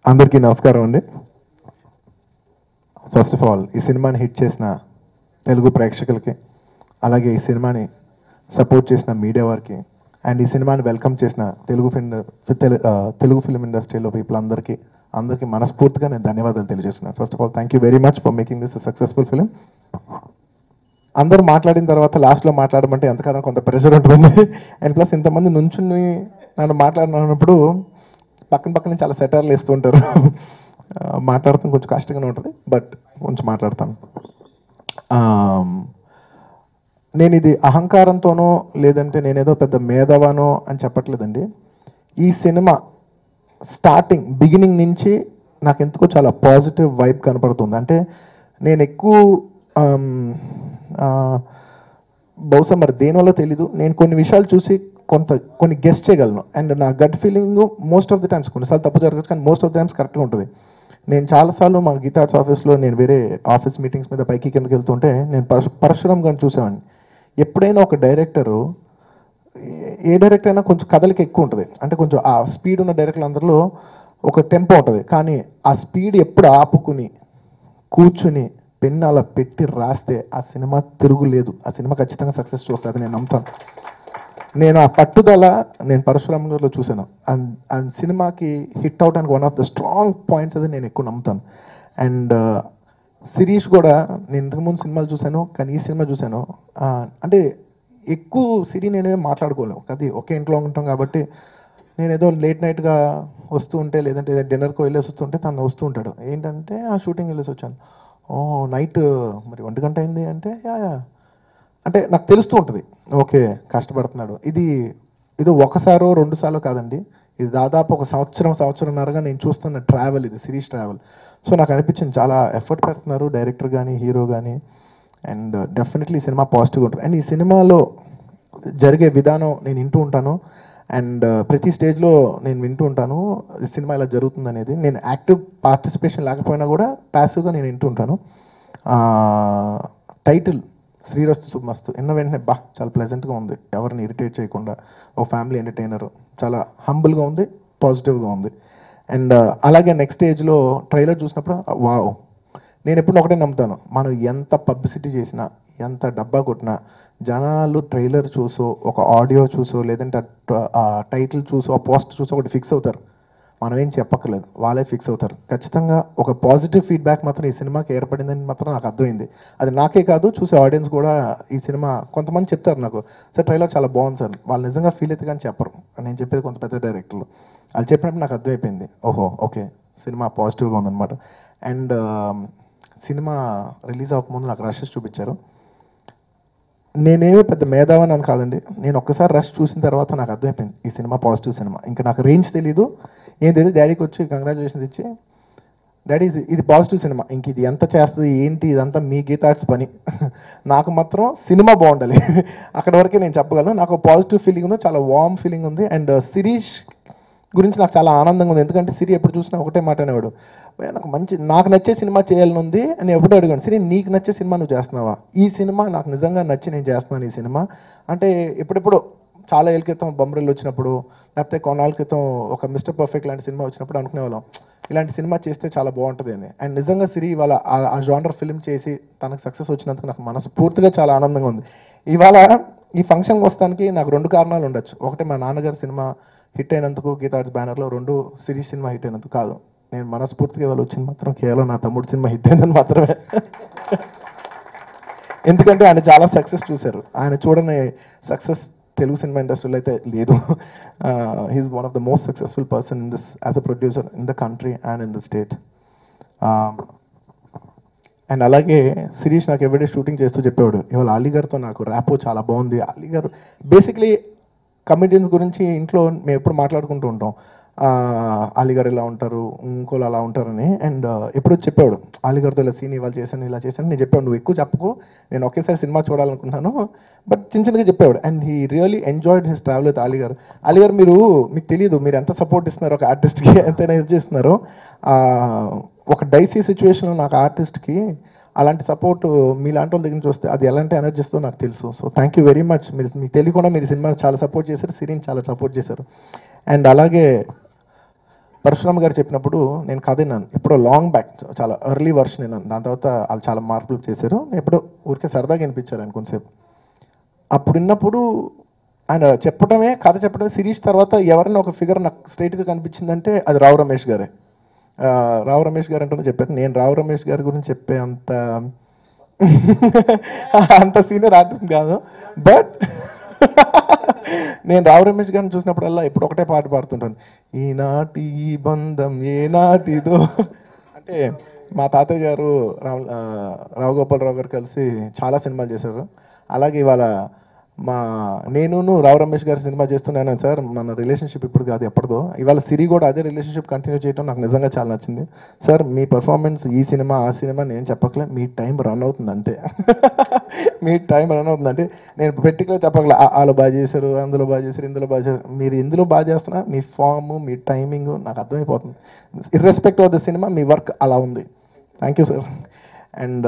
అందరికీ నమస్కారం అండి. ఫస్ట్ ఆఫ్ ఆల్ ఈ సినిమాని హిట్ చేసిన తెలుగు ప్రేక్షకులకి, అలాగే ఈ సినిమాని సపోర్ట్ చేసిన మీడియా వారికి, అండ్ ఈ సినిమాని వెల్కమ్ చేసిన తెలుగు ఫిల్మ్ ఇండస్ట్రీలో పీపుల్ అందరికీ మనస్ఫూర్తిగా నేను ధన్యవాదాలు తెలియజేస్తున్నాను. First of all thank you very much for making this successful film. అందరూ మాట్లాడిన తర్వాత లాస్ట్లో మాట్లాడమంటే ఎంతకన్నా కొంత ప్రెషర్ ఉంటుంది. అండ్ ప్లస్ ఇంతమంది నుంచుని నన్ను మాట్లాడినప్పుడు పక్కన చాలా సెటర్లు వేస్తూ ఉంటారు. మాట్లాడటం కొంచెం కష్టంగానే ఉంటుంది, బట్ కొంచెం మాట్లాడతాను. నేను ఇది అహంకారంతోనో లేదంటే నేనేదో పెద్ద మేధావానో అని చెప్పట్లేదండి. ఈ సినిమా బిగినింగ్ నుంచి నాకు ఎందుకో చాలా పాజిటివ్ వైబ్ కనపడుతుంది. అంటే నేను ఎక్కువ బహుశా మరి దేనివల్ల తెలీదు, నేను కొన్ని విషయాలు చూసి కొన్ని గెస్ట్ చేయగలను. అండ్ నా gut feeling most of the times, కొన్నిసార్లు తప్పు జరగచ్చు కానీ మోస్ట్ ఆఫ్ ది టైమ్స్ కరెక్ట్గా ఉంటుంది. నేను చాలాసార్లు మా గీతా ఆర్ట్స్ ఆఫీస్లో నేను వేరే ఆఫీస్ మీటింగ్స్ మీద పైకి కిందకి వెళ్తుంటే నేను పరశురామ్ గారిని చూసేవాడిని. ఎప్పుడైనా ఒక డైరెక్టరు, ఏ డైరెక్టర్ అయినా కొంచెం కథలకి ఎక్కువ ఉంటుంది, అంటే కొంచెం ఆ స్పీడ్ ఉన్న డైరెక్టర్లు అందరిలో ఒక టెంపో ఉంటుంది. కానీ ఆ స్పీడ్ ఎప్పుడు ఆపుకుని కూర్చుని పెన్ను అలా పెట్టి రాస్తే ఆ సినిమా తిరుగులేదు. ఆ సినిమా ఖచ్చితంగా సక్సెస్ చూస్తుంది, నేను నమ్ముతాను. నేను ఆ పట్టుదల నేను పరశురామ్ గారిలో చూశాను. అండ్ సినిమాకి హిట్ అవడానికి one of the strong points అది నేను ఎక్కువ నమ్ముతాను. అండ్ శిరీష్ కూడా, నేను ఇంతకుముందు సినిమాలు చూశాను కానీ ఈ సినిమా చూశాను. అంటే ఎక్కువ నేనే మాట్లాడుకోలేము, అది ఒకే ఇంట్లో ఉంటాం కాబట్టి నేను ఏదో లేట్ నైట్గా వస్తూ ఉంటే లేదంటే డిన్నర్కి వెళ్ళేసి వస్తుంటే తను వస్తూ ఉంటాడు. ఏంటంటే ఆ షూటింగ్ వెళ్ళేసి వచ్చాను, ఓ నైట్ మరి 1 గంట అయింది అంటే యా అంటే నాకు తెలుస్తూ ఉంటుంది, ఓకే కష్టపడుతున్నాడు. ఇది ఒకసారో 2 సార్లు కాదండి, ఇది దాదాపు ఒక సంవత్సరంన్నరగా నేను చూస్తున్న ట్రావెల్, ఇది సిరీస్ ట్రావెల్. సో నాకు అనిపించింది చాలా ఎఫర్ట్ పెడుతున్నారు డైరెక్టర్ కానీ హీరో కానీ. అండ్ డెఫినెట్లీ ఈ సినిమా పాజిటివ్గా ఉంటుంది. అండ్ ఈ సినిమాలో జరిగే విధానం నేను వింటూ ఉంటాను. అండ్ ప్రతి స్టేజ్లో నేను వింటూ ఉంటాను ఈ సినిమా ఇలా జరుగుతుంది అనేది. నేను యాక్టివ్ పార్టిసిపేషన్ లేకపోయినా కూడా ప్యాసివ్గా నేను వింటూ ఉంటాను. టైటిల్ శ్రీరస్తు శుభమస్తు విన్న వెంటనే చాలా ప్లెజెంట్గా ఉంది, ఎవరిని ఇరిటేట్ చేయకుండా ఒక ఫ్యామిలీ ఎంటర్టైనర్, చాలా హంబుల్గా ఉంది, పాజిటివ్గా ఉంది. అండ్ అలాగే నెక్స్ట్ స్టేజ్లో ట్రైలర్ చూసినప్పుడు వావ్, నేను ఎప్పుడు ఒకటే నమ్ముతాను, మనం ఎంత పబ్లిసిటీ చేసినా ఎంత డబ్బా కొట్టినా జనాలు ట్రైలర్ చూసో ఒక ఆడియో చూసో లేదంటే ఆ టైటిల్ చూసో ఆ పోస్ట్ చూసో ఒకటి ఫిక్స్ అవుతారు. మనం ఏం చెప్పక్కర్లేదు, వాళ్ళే ఫిక్స్ అవుతారు. ఖచ్చితంగా ఒక పాజిటివ్ ఫీడ్బ్యాక్ మాత్రం ఈ సినిమాకి ఏర్పడిందని మాత్రం నాకు అర్థమైంది. అది నాకే కాదు, చూసే ఆడియన్స్ కూడా. ఈ సినిమా కొంతమంది చెప్తారు నాకు, సార్ ట్రైలర్ చాలా బాగుంది సార్, వాళ్ళు నిజంగా ఫీల్ అయితే కానీ చెప్పరు. నేను చెప్పేది కొంత పెద్ద డైరెక్టర్లు, వాళ్ళు చెప్పినప్పుడు నాకు అర్థమైపోయింది, ఓహో ఓకే సినిమా పాజిటివ్గా ఉందన్నమాట. అండ్ సినిమా రిలీజ్ అవ్వకముందు నాకు రషెస్ చూపించారు. నేనేమో పెద్ద మేధావని అని కాదండి, నేను ఒక్కసారి రష్ చూసిన తర్వాత నాకు అర్థమైపోయింది ఈ సినిమా పాజిటివ్ సినిమా. ఇంకా నాకు రేంజ్ తెలీదు, ఏం తెలియదు. డాడీకి వచ్చి కంగ్రాచులేషన్స్ ఇచ్చి, డాడీ ఇది పాజిటివ్ సినిమా, ఇంక ఇది ఎంత చేస్తుంది ఏంటి ఇదంతా మీ గీతా ఆర్ట్స్ పని, నాకు మాత్రం సినిమా బాగుండాలి అక్కడ వరకే నేను చెప్పగలను. నాకు పాజిటివ్ ఫీలింగ్ ఉంది, చాలా వార్మ్ ఫీలింగ్ ఉంది. అండ్ శిరీష్ గురించి నాకు చాలా ఆనందంగా ఉంది, ఎందుకంటే సిరి ఎప్పుడు చూసినా ఒకటే మాట అనేవాడు, నాకు నచ్చే సినిమా చేయాలని ఉంది అని ఎప్పుడూ అడిగాను. సిరి నీకు నచ్చే సినిమా నువ్వు చేస్తున్నావా? ఈ సినిమా నాకు నిజంగా నచ్చి నేను చేస్తున్నాను ఈ సినిమా అంటే. ఎప్పుడెప్పుడు చాలా ఏళ్ళ క్రితం బొమ్మరిల్లు వచ్చినప్పుడు, లేకపోతే కొన్నాళ్ళ క్రితం ఒక మిస్టర్ పర్ఫెక్ట్ లాంటి సినిమా వచ్చినప్పుడు అనుకునేవాళ్ళం ఇలాంటి సినిమా చేస్తే చాలా బాగుంటుంది అని. అండ్ నిజంగా సిరి ఇవాళ ఆ జానర్ ఫిల్మ్ చేసి తనకు సక్సెస్ వచ్చినందుకు నాకు మనస్ఫూర్తిగా చాలా ఆనందంగా ఉంది. ఇవాళ ఈ ఫంక్షన్ వస్తానికి నాకు 2 కారణాలు ఉండొచ్చు. ఒకటి మా నాన్నగారి సినిమా హిట్ అయినందుకు గీతా ఆర్ట్స్ బ్యానర్లో, 2 సిరీస్ సినిమా హిట్ అయినందుకు కాదు. నేను మనస్ఫూర్తిగా ఇవాళ వచ్చింది మాత్రం కేవలం నా తమ్ముడు సినిమా హిట్ అయిందని మాత్రమే. ఎందుకంటే ఆయన చాలా సక్సెస్ చూశారు, ఆయన చూడని సక్సెస్ తెలుగు సినిమా ఇండస్ట్రీలో అయితే లేదు. He's one of the most successful person in this as a producer in the country and in the state. And అలాగే శిరీష్ నాకు ఎవరిడే షూటింగ్ చేస్తూ చెప్పేవాడు, ఇవాళ అలీగారితో నాకు ర్యాపో చాలా బాగుంది. అలీగారు బేసిక్లీ కమెడియన్స్ గురించి ఇంట్లో మేము ఎప్పుడు మాట్లాడుకుంటూ ఉంటాం, అలీగారు ఇలా ఉంటారు ఇంకోళ్ళు అలా ఉంటారని. అండ్ ఎప్పుడు చెప్పేవాడు అలీగారితో ఇలా సీన్ ఇవాళ చేశాను ఇలా చేశాను. నేను చెప్పాడు నువ్వు ఎక్కువ చెప్పకు, నేను ఒకేసారి సినిమా చూడాలనుకుంటున్నాను, బట్ చిన్నగా చెప్పేవాడు. And he really enjoyed his travel with అలీగారు. అలీగారు మీకు తెలియదు మీరు ఎంత సపోర్ట్ ఇస్తున్నారు ఒక ఆర్టిస్ట్కి, ఎంతైనా హెల్ప్ చేస్తున్నారు. ఒక డైసీ సిచ్యువేషన్లో నాకు ఆర్టిస్ట్కి అలాంటి సపోర్ట్ మీలాంటి వాళ్ళ దగ్గర నుంచి వస్తే అది ఎలాంటి ఎనర్జీ ఇస్తుందో నాకు తెలుసు. So thank you very much. మీకు తెలియకుండా మీరు సినిమా చాలా సపోర్ట్ చేశారు, సిరీని చాలా సపోర్ట్ చేశారు. అండ్ అలాగే పరశురామ్ గారు చెప్పినప్పుడు నేను కథ విన్నాను ఎప్పుడో లాంగ్ బ్యాక్, చాలా ఎర్లీ వర్షన్ విన్నాను. దాని తర్వాత వాళ్ళు చాలా మార్పులు చేశారు. ఎప్పుడో ఊరికే సరదాగా వినిపించారు ఆయన కొంతసేపు. అప్పుడు విన్నప్పుడు ఆయన చెప్పడమే, కథ చెప్పడమే, సిరీస్ తర్వాత ఎవరైనా ఒక ఫిగర్ నాకు స్ట్రైట్గా కనిపించిందంటే అది రావు రమేష్ గారే. రావు రమేష్ గారు అంటూ చెప్పారు. నేను రావు రమేష్ గారి గురించి చెప్పే అంత అంత సీనియర్ ఆర్టిస్ట్ కాదు, బట్ నేను రావు రమేష్ గారిని చూసినప్పుడల్లా ఇప్పుడు ఒకటే పాట పాడుతుంటాను, ఈనాటి ఈ బంధం ఏనాటిదో. అంటే మా తాతయ్య గారు రావు గోపాలరావు గారు కలిసి చాలా సినిమాలు చేశారు. అలాగే ఇవాళ నేను రావు రమేష్ గారి సినిమా చేస్తున్నాను సార్, మన రిలేషన్షిప్ ఇప్పుడు కాదు ఎప్పటిదో. ఇవాళ సిరి కూడా అదే రిలేషన్షిప్ కంటిన్యూ చేయడం నాకు నిజంగా చాలా నచ్చింది. సార్ మీ పర్ఫార్మెన్స్ ఈ సినిమా ఆ సినిమా నేను చెప్పకలే, మీ టైం రన్ అవుతుంది అంతే. మీ టైం రన్ అవుతుంది అంటే నేను పెర్టికులర్ చెప్పకలే వాళ్ళు బాగా చేశారు, అందులో బాగా చేశారు, ఇందులో బాగా చేశారు. మీరు ఎందులో బాగా చేస్తున్నా మీ ఫామ్, మీ టైమింగ్ నాకు అర్థమైపోతుంది. ఇర్రెస్పెక్ట్ ఆఫ్ ద సినిమా మీ వర్క్ అలా ఉంది. Thank you sir. అండ్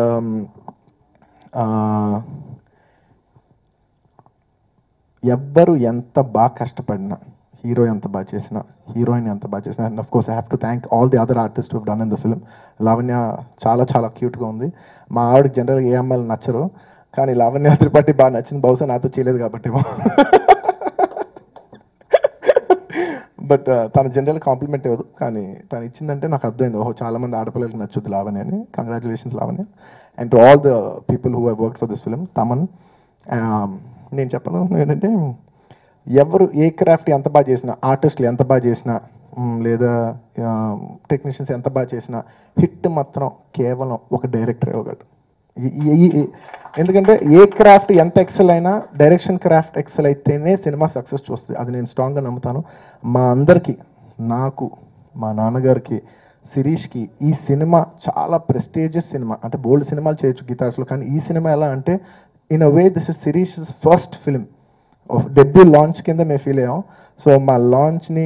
ఎవ్వరు ఎంత బాగా కష్టపడినా, హీరో ఎంత బాగా చేసినా, హీరోయిన్ ఎంత బాగా చేసినా, and of course I have to thank all the other artist who done in the film. Lavanya చాలా చాలా క్యూట్గా ఉంది. మా ఆవిడకి జనరల్గా ఏ అమ్మాయిలు నచ్చరు, కానీ లావణ్య త్రిపాఠి బాగా నచ్చింది. బహుశా నాతో చేయలేదు కాబట్టి. బట్ తన జనరల్ కాంప్లిమెంట్ ఇవ్వదు, కానీ తను ఇచ్చిందంటే నాకు అర్థమైంది, ఓహో చాలామంది ఆడపిల్లలకి నచ్చుద్ది లావణ్య అని. Congratulations Lavanya. And to all the people who have worked for this film. Thaman, నేను చెప్పను ఏంటంటే ఎవరు ఏ క్రాఫ్ట్ ఎంత బాగా చేసినా, ఆర్టిస్టులు ఎంత బాగా చేసినా, లేదా టెక్నీషియన్స్ ఎంత బాగా చేసినా, హిట్ మాత్రం కేవలం ఒక డైరెక్టర్ ఇవ్వగలడు. ఎందుకంటే ఏ క్రాఫ్ట్ ఎంత ఎక్సెల్ అయినా డైరెక్షన్ క్రాఫ్ట్ ఎక్సెల్ అయితేనే సినిమా సక్సెస్ చూస్తుంది. అది నేను స్ట్రాంగ్గా నమ్ముతాను. మా అందరికీ, నాకు, మా నాన్నగారికి, శిరీష్కి ఈ సినిమా చాలా ప్రెస్టీజియస్ సినిమా. అంటే బోల్డ్ సినిమాలు చేయొచ్చు గిటార్స్లో, కానీ ఈ సినిమా ఎలా అంటే in a way this is Shirish first film debut launch కింద మేము ఫీల్ అయ్యాం. సో మా లాంచ్ని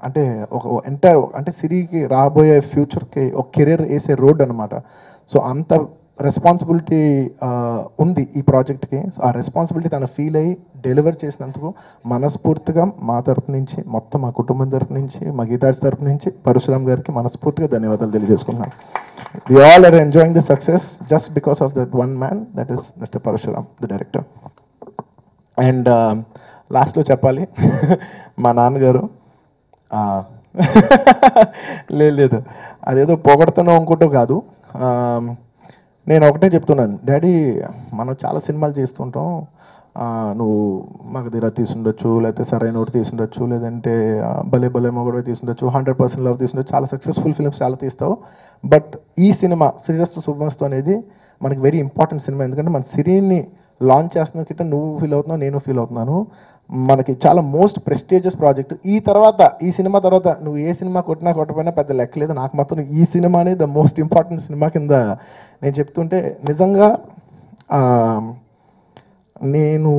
అంటే ఒక ఎంటైర్ అంటే సిరికి రాబోయే ఫ్యూచర్కి ఒక కెరీర్ వేసే రోడ్ అనమాట. సో అంత రెస్పాన్సిబిలిటీ ఉంది ఈ ప్రాజెక్ట్కి. సో ఆ రెస్పాన్సిబిలిటీ తను ఫీల్ అయ్యి డెలివర్ చేసినందుకు మనస్ఫూర్తిగా మా తరపు నుంచి, మొత్తం మా కుటుంబం తరపు నుంచి, మా గీతాజ్ తరపు నుంచి పరశురామ్ గారికి మనస్ఫూర్తిగా ధన్యవాదాలు తెలియజేసుకున్నాను. We all are enjoying the success just because of that one man, that is Mr. Parashuram, the director. And లాస్ట్లో చెప్పాలి, మా నాన్నగారు లేదు అదేదో పొగడతానో అనుకుంటూ కాదు, నేను ఒకటే చెప్తున్నాను, డాడీ మనం చాలా సినిమాలు చేస్తుంటాం, నువ్వు మగధీర తీసుండొచ్చు, లేకపోతే సరైన ఒకటి తీసుండొచ్చు, లేదంటే భలే భలే మొగడే తీసుండొచ్చు, 100% లవ్ తీసుండొచ్చు, చాలా సక్సెస్ఫుల్ ఫిల్మ్స్ చాలా తీస్తావు. బట్ ఈ సినిమా శ్రీరస్తు శుభమస్తు అనేది మనకి వెరీ ఇంపార్టెంట్ సినిమా. ఎందుకంటే మన సిరీని లాంచ్ చేస్తున్న కిட்ட నువ్వు ఫీల్ అవుతున్నావు, నేను ఫీల్ అవుతున్నాను. మనకి చాలా మోస్ట్ ప్రెస్టీజియస్ ప్రాజెక్ట్. ఈ సినిమా తర్వాత నువ్వు ఏ సినిమా కొట్టినా కొట్టపోయినా పెద్ద లెక్కలేదు, నాకు మాత్రం ఈ సినిమానే ద మోస్ట్ ఇంపార్టెంట్ సినిమా కింద నేను చెప్తుంటే నిజంగా నేను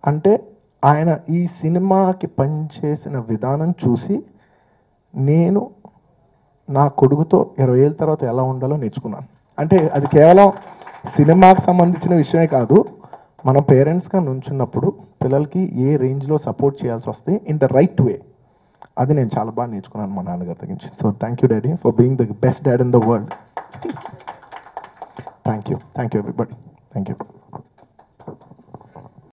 అంటే ఆయన ఈ సినిమాకి పనిచేసిన విధానం చూసి నేను నా కొడుకుతో 20 ఏళ్ళ తర్వాత ఎలా ఉండాలో నేర్చుకున్నాను. అంటే అది కేవలం సినిమాకి సంబంధించిన విషయమే కాదు, మనం పేరెంట్స్గా నుంచున్నప్పుడు పిల్లలకి ఏ రేంజ్లో సపోర్ట్ చేయాల్సి వస్తే ఇన్ ద రైట్ వే, అది నేను చాలా బాగా నేర్చుకున్నాను మా నాన్నగారి దగ్గర నుంచి. So thank you daddy for being the best dad in the world. Thank you everybody. Thank you.